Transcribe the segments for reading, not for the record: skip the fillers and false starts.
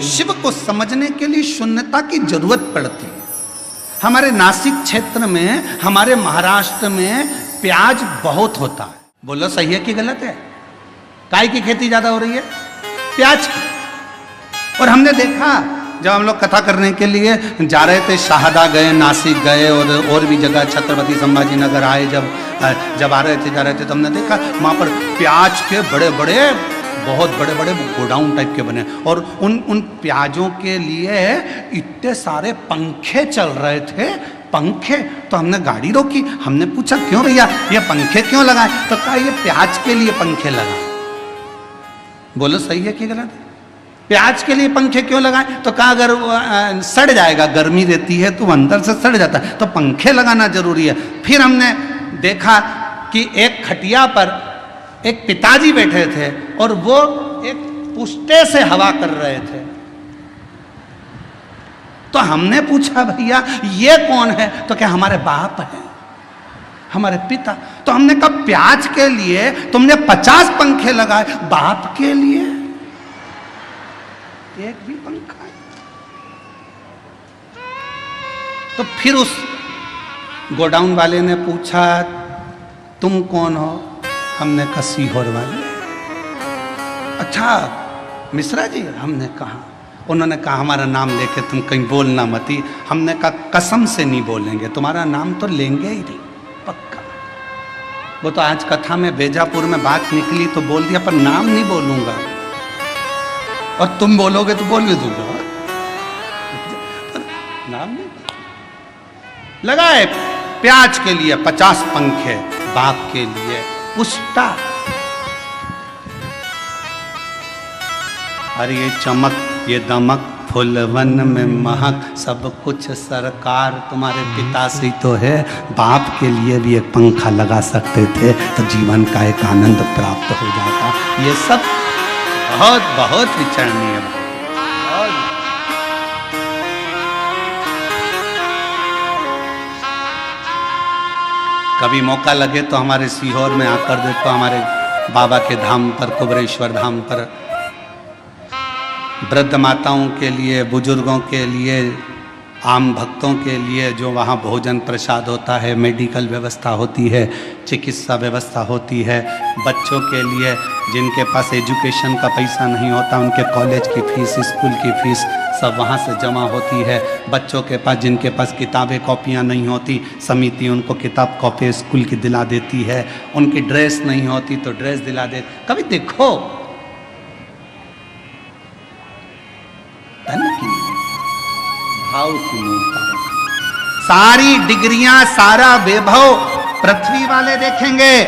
शिव को समझने के लिए शून्यता की जरूरत पड़ती है। हमारे नासिक क्षेत्र में, हमारे महाराष्ट्र में प्याज बहुत होता है। बोलो सही है कि गलत है? काय की खेती ज्यादा हो रही है? प्याज की। और हमने देखा जब हम लोग कथा करने के लिए जा रहे थे, शाहदा गए, नासिक गए और भी जगह, छत्रपति संभाजी नगर आए, जब आ रहे थे, जा रहे थे, तो हमने देखा वहाँ पर प्याज के बड़े बड़े, बहुत बड़े बड़े गोडाउन टाइप के बने, और उन प्याजों के लिए इतने सारे पंखे चल रहे थे। पंखे, तो हमने गाड़ी रोकी, हमने पूछा क्यों भैया ये पंखे क्यों लगाए? तो कहा ये प्याज के लिए पंखे लगाए। बोलो सही है कि गलत है? प्याज के लिए पंखे क्यों लगाए? तो कहा अगर सड़ जाएगा, गर्मी रहती है तो अंदर से सड़ जाता है, तो पंखे लगाना जरूरी है। फिर हमने देखा कि एक खटिया पर एक पिताजी बैठे थे और वो एक पुष्टे से हवा कर रहे थे। तो हमने पूछा भैया ये कौन है? तो क्या हमारे बाप है, हमारे पिता। तो हमने कहा प्याज के लिए तुमने 50 पंखे लगाए, बाप के लिए एक भी पंखा है? तो फिर उस गोडाउन वाले ने पूछा तुम कौन हो? हमने कहा सीहोर वाले। अच्छा मिश्रा जी? हमने कहा। उन्होंने कहा हमारा नाम लेके तुम कहीं बोलना मती। हमने कहा कसम से नहीं बोलेंगे, तुम्हारा नाम तो लेंगे ही नहीं, पक्का। वो तो आज कथा में बेजापुर में बात निकली तो बोल दिया, पर नाम नहीं बोलूंगा, और तुम बोलोगे तो बोल भी दूंगा, नाम नहीं। लगाए प्याज के लिए 50 पंखे, बाप के लिए पुष्टा। अरे ये चमक, ये दमक, फूलवन में महक, सब कुछ सरकार तुम्हारे पिता से तो है। बाप के लिए भी एक पंखा लगा सकते थे तो जीवन का एक आनंद प्राप्त हो जाता। ये सब बहुत बहुत विचारणीय है। कभी मौका लगे तो हमारे सीहोर में आकर देखो, हमारे बाबा के धाम पर, कुबरेश्वर धाम पर, वृद्ध माताओं के लिए, बुजुर्गों के लिए, आम भक्तों के लिए जो वहाँ भोजन प्रसाद होता है, मेडिकल व्यवस्था होती है, चिकित्सा व्यवस्था होती है। बच्चों के लिए जिनके पास एजुकेशन का पैसा नहीं होता, उनके कॉलेज की फीस, स्कूल की फीस सब वहाँ से जमा होती है। बच्चों के पास, जिनके पास किताबें कॉपियाँ नहीं होती, समिति उनको किताब कॉपी स्कूल की दिला देती है। उनकी ड्रेस नहीं होती तो ड्रेस दिला दे। कभी देखो भाव की मूर्ता। सारी डिग्रियां, सारा वैभव पृथ्वी वाले देखेंगे।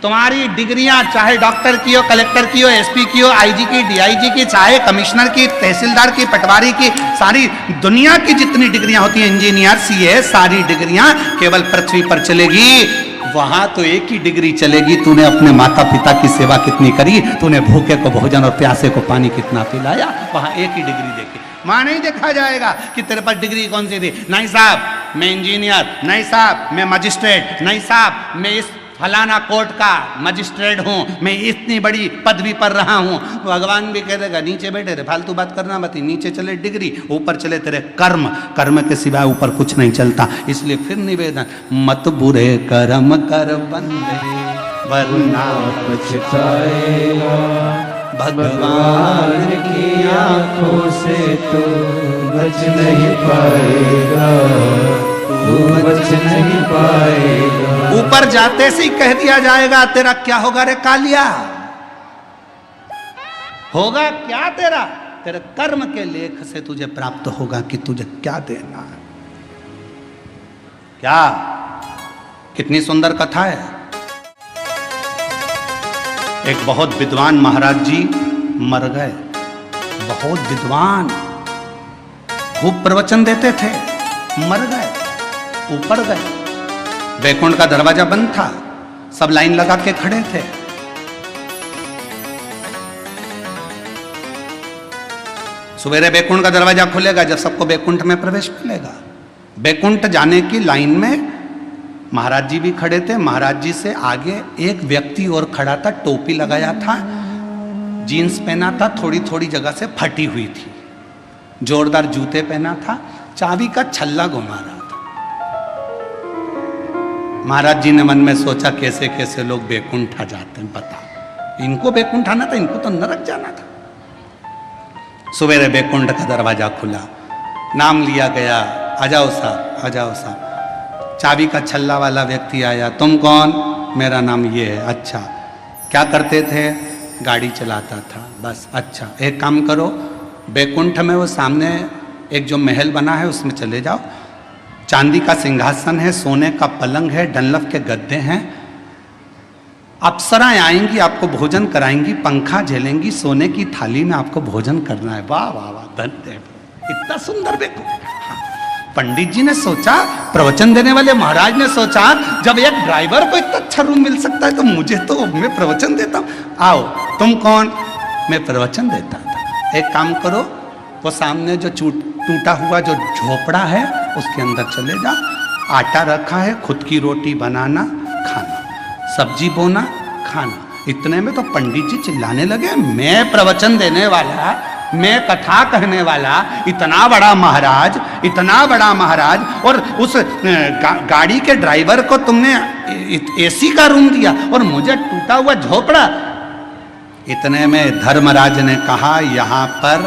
तुम्हारी डिग्रियां चाहे डॉक्टर की हो, कलेक्टर की हो, एसपी की हो, आईजी की, डीआईजी की, चाहे कमिश्नर की, तहसीलदार की, पटवारी की, सारी दुनिया की जितनी डिग्रियां होती हैं, इंजीनियर, सीए, सारी डिग्रियां केवल पृथ्वी पर चलेगी। वहां तो एक ही डिग्री चलेगी, तूने अपने माता पिता की सेवा कितनी करी, तूने भूखे को भोजन और प्यासे को पानी कितना पिलाया। वहां एक ही डिग्री देखी। वहां नहीं देखा जाएगा कि तेरे पास डिग्री कौन सी थी। नहीं साहब मैं इंजीनियर, नहीं साहब मैं मजिस्ट्रेट, नहीं साहब मैं इस फलाना कोर्ट का मजिस्ट्रेट हूँ, मैं इतनी बड़ी पदवी पर रहा हूँ। भगवान भी कह देगा नीचे बैठे रे, फालतू बात करना मत। नीचे चले डिग्री, ऊपर चले तेरे कर्म, कर्म के सिवाय ऊपर कुछ नहीं चलता। इसलिए फिर निवेदन, मत बुरे कर्म कर बंदे वरना पछताएगा, भगवान की आंखों से तू बच नहीं पाएगा, तू बच नहीं पाएगा। ऊपर जाते से ही कह दिया जाएगा तेरा क्या होगा रे कालिया। होगा क्या तेरा? तेरे कर्म के लेख से तुझे प्राप्त होगा कि तुझे क्या देना है। क्या कितनी सुंदर कथा है। एक बहुत विद्वान महाराज जी मर गए, बहुत विद्वान, खूब प्रवचन देते थे, मर गए। ऊपर गए, वैकुंठ का दरवाजा बंद था, सब लाइन लगा के खड़े थे। सवेरे वैकुंठ का दरवाजा खुलेगा जब सबको वैकुंठ में प्रवेश मिलेगा। वैकुंठ जाने की लाइन में महाराज जी भी खड़े थे। महाराज जी से आगे एक व्यक्ति और खड़ा था, टोपी लगाया था, जीन्स पहना था, थोड़ी थोड़ी जगह से फटी हुई थी, जोरदार जूते पहना था, चाबी का छल्ला घुमा रहा था। महाराज जी ने मन में सोचा कैसे कैसे लोग बैकुंठ आ जाते हैं, बता इनको बैकुंठ आना था, इनको तो नरक जाना था। सवेरे बैकुंठ का दरवाजा खुला, नाम लिया गया, आ जाओ साहब, आ जाओ साहब। चाबी का छल्ला वाला व्यक्ति आया, तुम कौन? मेरा नाम ये है। अच्छा, क्या करते थे? गाड़ी चलाता था, बस। अच्छा, एक काम करो, बैकुंठ में वो सामने एक जो महल बना है उसमें चले जाओ, चांदी का सिंहासन है, सोने का पलंग है, डनलप के गद्दे हैं, अप्सराएं आएंगी, आपको भोजन कराएंगी, पंखा झेलेंगी, सोने की थाली में आपको भोजन करना है। वाह वाह वाह, धन्य, इतना सुंदर बैकुंठ। पंडित जी ने सोचा, प्रवचन देने वाले महाराज ने सोचा, जब एक ड्राइवर को इतना अच्छा रूम मिल सकता है तो मुझे तो, मैं प्रवचन देता हूँ। आओ, तुम कौन? मैं प्रवचन देता था। एक काम करो, वो सामने जो टूटा हुआ जो झोपड़ा है उसके अंदर चले जा, आटा रखा है, खुद की रोटी बनाना, खाना, सब्जी बोना, खाना। इतने में तो पंडित जी चिल्लाने लगे, मैं प्रवचन देने वाला, मैं कथा कहने वाला, इतना बड़ा महाराज, इतना बड़ा महाराज, और उस गाड़ी के ड्राइवर को तुमने एसी का रूम दिया और मुझे टूटा हुआ झोपड़ा। इतने में धर्मराज ने कहा, यहाँ पर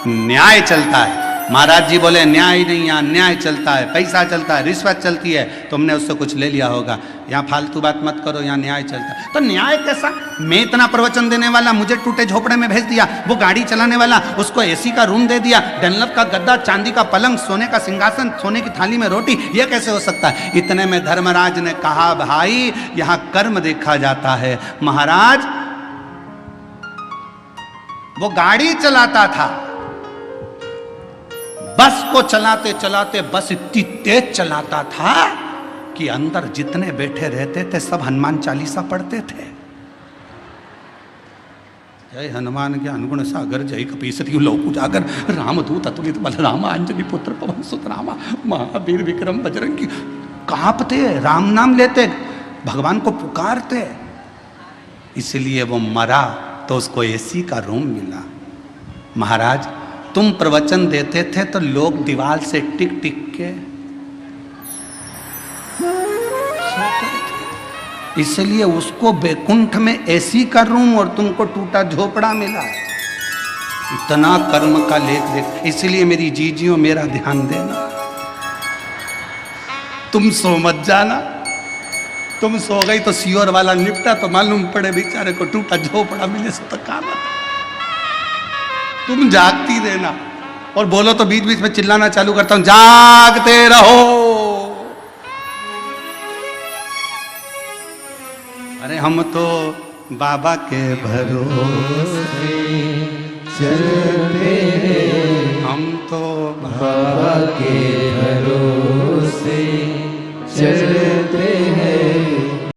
न्याय चलता है। महाराज जी बोले, न्याय नहीं, यहाँ न्याय चलता है, पैसा चलता है, रिश्वत चलती है, तुमने उससे कुछ ले लिया होगा, यहाँ फालतू बात मत करो, यहाँ न्याय चलता है। तो न्याय कैसा? मैं इतना प्रवचन देने वाला, मुझे टूटे झोपड़े में भेज दिया, वो गाड़ी चलाने वाला, उसको एसी का रूम दे दिया, डनलप का गद्दा, चांदी का पलंग, सोने का सिंहासन, सोने की थाली में रोटी, ये कैसे हो सकता है? इतने में धर्मराज ने कहा, भाई यहाँ कर्म देखा जाता है। महाराज वो गाड़ी चलाता था, बस को चलाते चलाते बस इतनी तेज चलाता था कि अंदर जितने बैठे रहते थे सब हनुमान चालीसा पढ़ते थे। जय हनुमान ज्ञान गुण सागर, जय कपीसति लोक उजागर, रामदूत अतुलित बल रामा, अंजनी पुत्र पवन सुत रामा, महावीर विक्रम बजरंगी। कांपते, राम नाम लेते, भगवान को पुकारते। इसलिए वो मरा तो उसको एसी का रूम मिला। महाराज तुम प्रवचन देते थे तो लोग दीवार से टिक टिक के सोते थे, इसलिए उसको बैकुंठ में एसी का रूम और तुमको टूटा झोपड़ा मिला। इतना कर्म का लेख देख। इसलिए मेरी जीजियों, मेरा ध्यान देना, तुम सो मत जाना। तुम सो गई तो सियोर वाला निपटा तो मालूम पड़े बेचारे को टूटा झोपड़ा मिले सो तो काम। तुम जागती रहना। और बोलो तो बीच बीच में चिल्लाना चालू करता हूं, जागते रहो। अरे हम तो बाबा के भरोसे चलते, हम तो बाबा के भरोसे चलते।